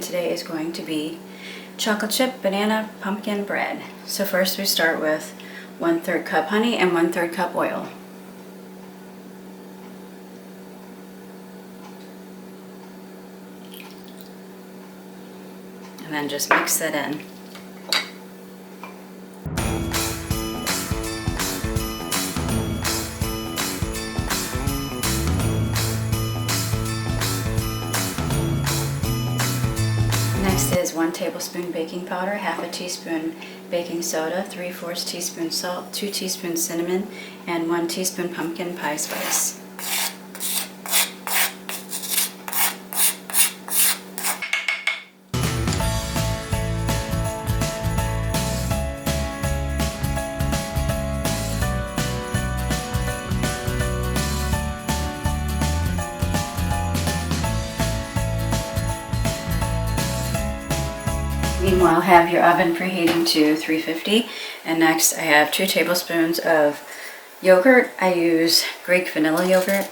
today is going to be chocolate chip banana pumpkin bread. So first we start with 1/3 cup honey and 1/3 cup oil. And then just mix that in. Next is 1 tablespoon baking powder, half a teaspoon baking soda, 3/4 teaspoon salt, 2 teaspoons cinnamon, and 1 teaspoon pumpkin pie spice. Meanwhile, have your oven preheating to 350. And next I have 2 tablespoons of yogurt. I use Greek vanilla yogurt.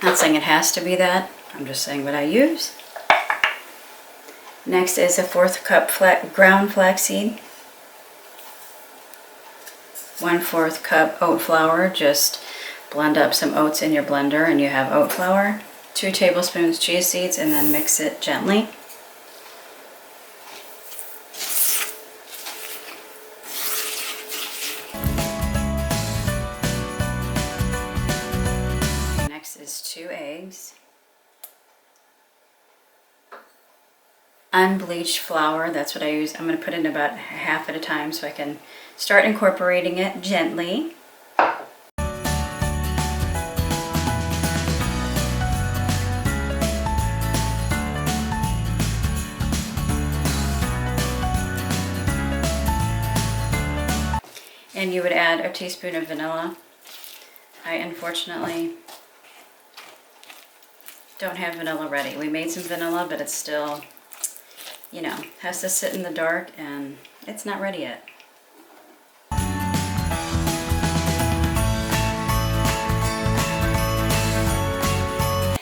Not saying it has to be that, I'm just saying what I use. Next is a 1/4 cup ground flaxseed. 1/4 cup oat flour. Just blend up some oats in your blender and you have oat flour. 2 tablespoons chia seeds, and then mix it gently. Next is 2 eggs. Unbleached flour, that's what I use. I'm going to put in about half at a time so I can start incorporating it gently. And you would add a teaspoon of vanilla. I unfortunately don't have vanilla ready. We made some vanilla, but it's still, you know, has to sit in the dark and it's not ready yet.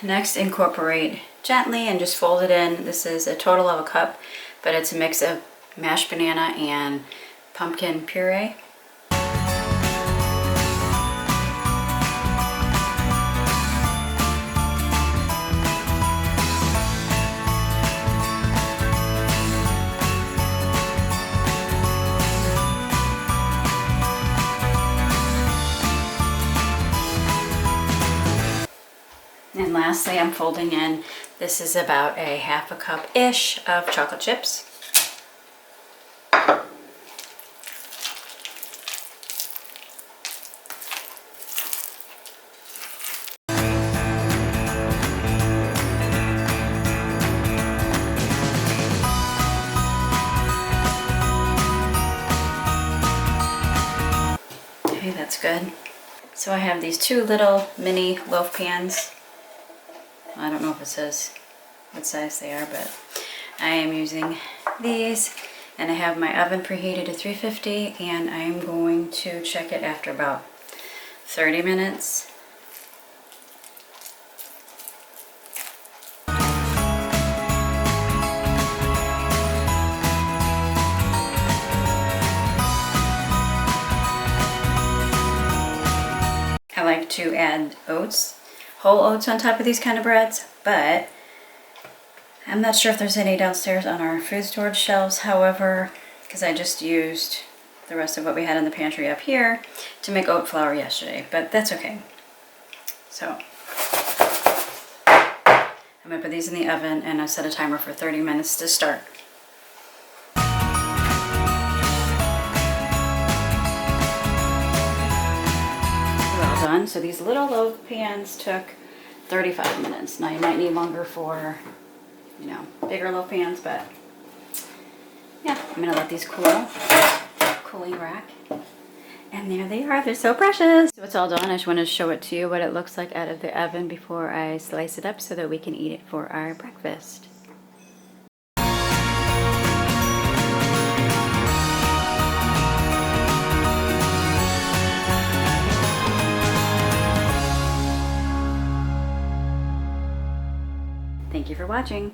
Next, incorporate gently and just fold it in. This is a total of a cup, but it's a mix of mashed banana and pumpkin puree. And lastly, I'm folding in, this is about a half a cup-ish of chocolate chips. Okay, that's good. So I have these 2 little mini loaf pans. I don't know if it says what size they are, but I am using these, and I have my oven preheated to 350, and I am going to check it after about 30 minutes. I like to add oats. Whole oats on top of these kind of breads, but I'm not sure if there's any downstairs on our food storage shelves. However, because I just used the rest of what we had in the pantry up here to make oat flour yesterday, but that's okay. So I'm gonna put these in the oven and I set a timer for 30 minutes to start. Done. So these little loaf pans took 35 minutes. Now you might need longer for, you know, bigger loaf pans, but yeah, I'm gonna let these cool. Cooling rack. And there they are. They're so precious. So it's all done. I just wanted to show it to you what it looks like out of the oven before I slice it up so that we can eat it for our breakfast. Thank you for watching.